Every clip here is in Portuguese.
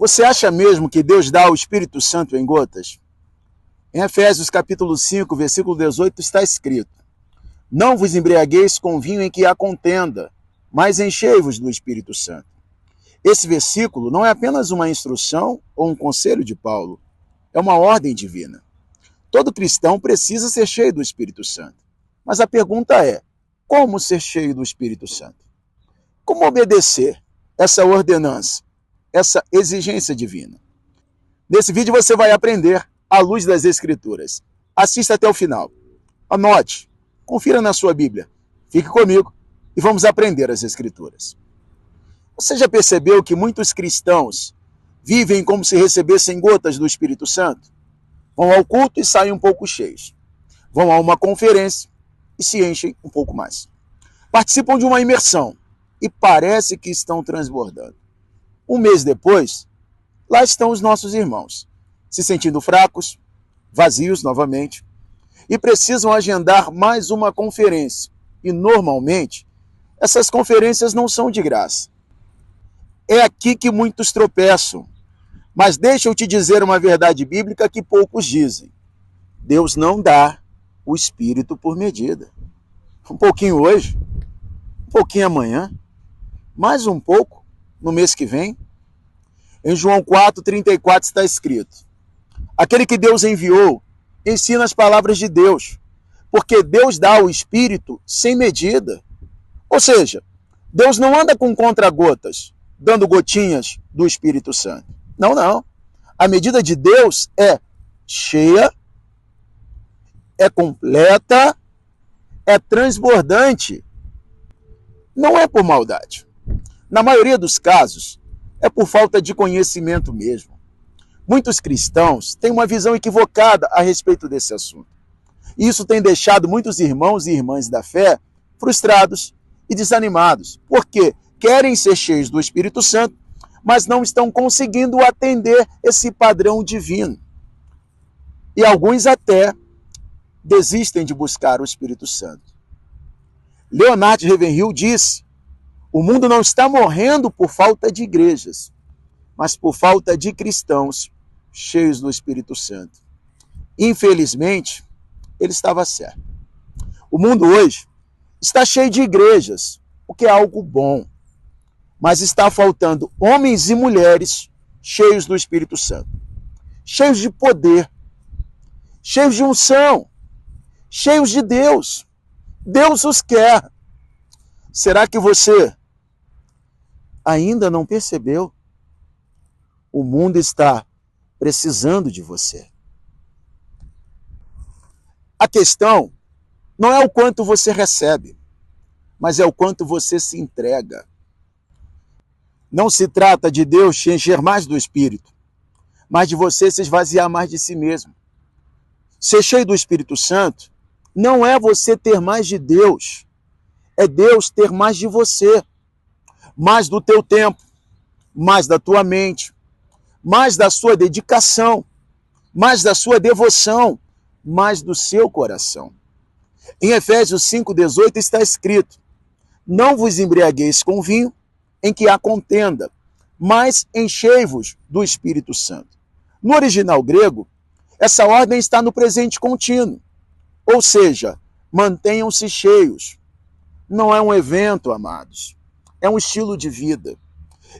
Você acha mesmo que Deus dá o Espírito Santo em gotas? Em Efésios capítulo 5, versículo 18, está escrito: não vos embriagueis com vinho em que há contenda, mas enchei-vos do Espírito Santo. Esse versículo não é apenas uma instrução ou um conselho de Paulo, é uma ordem divina. Todo cristão precisa ser cheio do Espírito Santo. Mas a pergunta é, como ser cheio do Espírito Santo? Como obedecer essa ordenança, essa exigência divina? Nesse vídeo você vai aprender à luz das Escrituras. Assista até o final. Anote, confira na sua Bíblia. Fique comigo e vamos aprender as Escrituras. Você já percebeu que muitos cristãos vivem como se recebessem gotas do Espírito Santo? Vão ao culto e saem um pouco cheios. Vão a uma conferência e se enchem um pouco mais. Participam de uma imersão e parece que estão transbordando. Um mês depois, lá estão os nossos irmãos, se sentindo fracos, vazios novamente, e precisam agendar mais uma conferência. E normalmente, essas conferências não são de graça. É aqui que muitos tropeçam. Mas deixa eu te dizer uma verdade bíblica que poucos dizem. Deus não dá o Espírito por medida. Um pouquinho hoje, um pouquinho amanhã, mais um pouco no mês que vem. Em João 4,34 está escrito: aquele que Deus enviou ensina as palavras de Deus, porque Deus dá o Espírito sem medida. Ou seja, Deus não anda com contra-gotas, dando gotinhas do Espírito Santo. Não, não. A medida de Deus é cheia, é completa, é transbordante. Não é por maldade. Na maioria dos casos, é por falta de conhecimento mesmo. Muitos cristãos têm uma visão equivocada a respeito desse assunto. E isso tem deixado muitos irmãos e irmãs da fé frustrados e desanimados, porque querem ser cheios do Espírito Santo, mas não estão conseguindo atender esse padrão divino. E alguns até desistem de buscar o Espírito Santo. Leonard Ravenhill disse: o mundo não está morrendo por falta de igrejas, mas por falta de cristãos cheios do Espírito Santo. Infelizmente, ele estava certo. O mundo hoje está cheio de igrejas, o que é algo bom. Mas está faltando homens e mulheres cheios do Espírito Santo, cheios de poder, cheios de unção, cheios de Deus. Deus os quer. Será que você ainda não percebeu? O mundo está precisando de você. A questão não é o quanto você recebe, mas é o quanto você se entrega. Não se trata de Deus te encher mais do Espírito, mas de você se esvaziar mais de si mesmo. Ser cheio do Espírito Santo não é você ter mais de Deus, é Deus ter mais de você, mais do teu tempo, mais da tua mente, mais da sua dedicação, mais da sua devoção, mais do seu coração. Em Efésios 5,18 está escrito: não vos embriagueis com vinho, em que há contenda, mas enchei-vos do Espírito Santo. No original grego, essa ordem está no presente contínuo, ou seja, mantenham-se cheios. Não é um evento, amados, é um estilo de vida.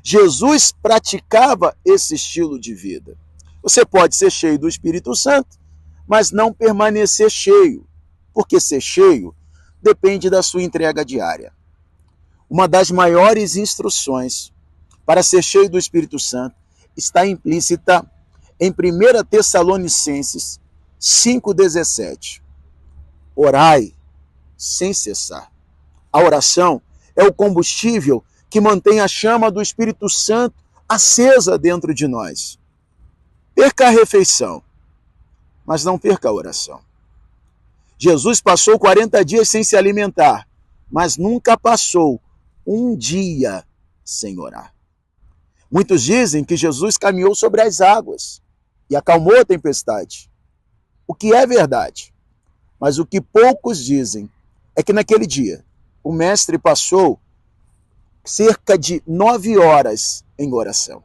Jesus praticava esse estilo de vida. Você pode ser cheio do Espírito Santo, mas não permanecer cheio, porque ser cheio depende da sua entrega diária. Uma das maiores instruções para ser cheio do Espírito Santo está implícita em 1 Tessalonicenses 5,17. Orai sem cessar. A oração é o combustível que mantém a chama do Espírito Santo acesa dentro de nós. Perca a refeição, mas não perca a oração. Jesus passou 40 dias sem se alimentar, mas nunca passou um dia sem orar. Muitos dizem que Jesus caminhou sobre as águas e acalmou a tempestade, o que é verdade. Mas o que poucos dizem é que naquele dia o mestre passou cerca de 9 horas em oração.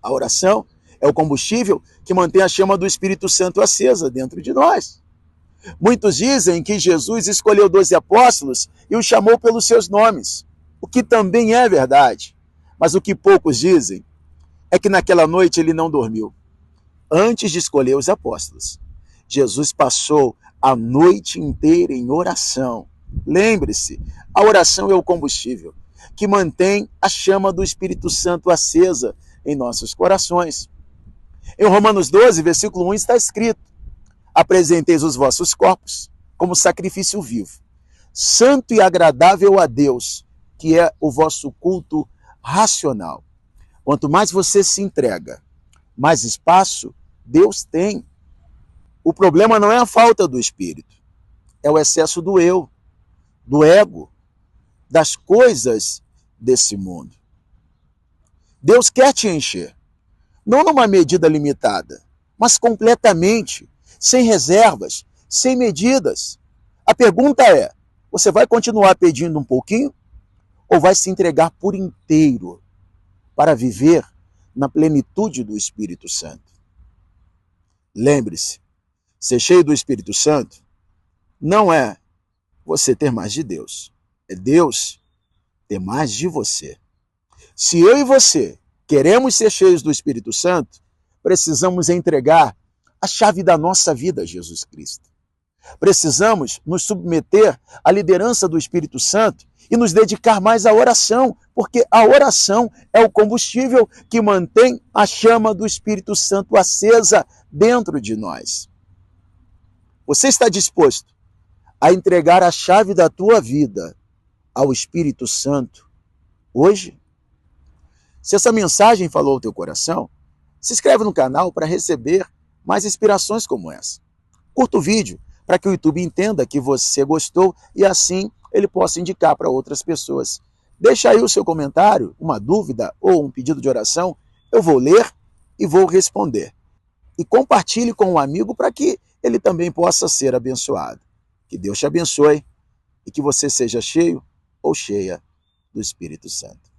A oração é o combustível que mantém a chama do Espírito Santo acesa dentro de nós. Muitos dizem que Jesus escolheu 12 apóstolos e os chamou pelos seus nomes, o que também é verdade. Mas o que poucos dizem é que naquela noite ele não dormiu. Antes de escolher os apóstolos, Jesus passou a noite inteira em oração. Lembre-se, a oração é o combustível que mantém a chama do Espírito Santo acesa em nossos corações. Em Romanos 12, versículo 1 está escrito: apresenteis os vossos corpos como sacrifício vivo, santo e agradável a Deus, que é o vosso culto racional. Quanto mais você se entrega, mais espaço Deus tem. O problema não é a falta do Espírito, é o excesso do eu, do ego, das coisas desse mundo. Deus quer te encher, não numa medida limitada, mas completamente, sem reservas, sem medidas. A pergunta é: você vai continuar pedindo um pouquinho ou vai se entregar por inteiro para viver na plenitude do Espírito Santo? Lembre-se, ser cheio do Espírito Santo não é você ter mais de Deus, é Deus ter mais de você. Se eu e você queremos ser cheios do Espírito Santo, precisamos entregar a chave da nossa vida a Jesus Cristo. Precisamos nos submeter à liderança do Espírito Santo e nos dedicar mais à oração, porque a oração é o combustível que mantém a chama do Espírito Santo acesa dentro de nós. Você está disposto a entregar a chave da tua vida ao Espírito Santo hoje? Se essa mensagem falou ao teu coração, se inscreve no canal para receber mais inspirações como essa. Curta o vídeo para que o YouTube entenda que você gostou e assim ele possa indicar para outras pessoas. Deixa aí o seu comentário, uma dúvida ou um pedido de oração, eu vou ler e vou responder. E compartilhe com um amigo para que ele também possa ser abençoado. Que Deus te abençoe e que você seja cheio ou cheia do Espírito Santo.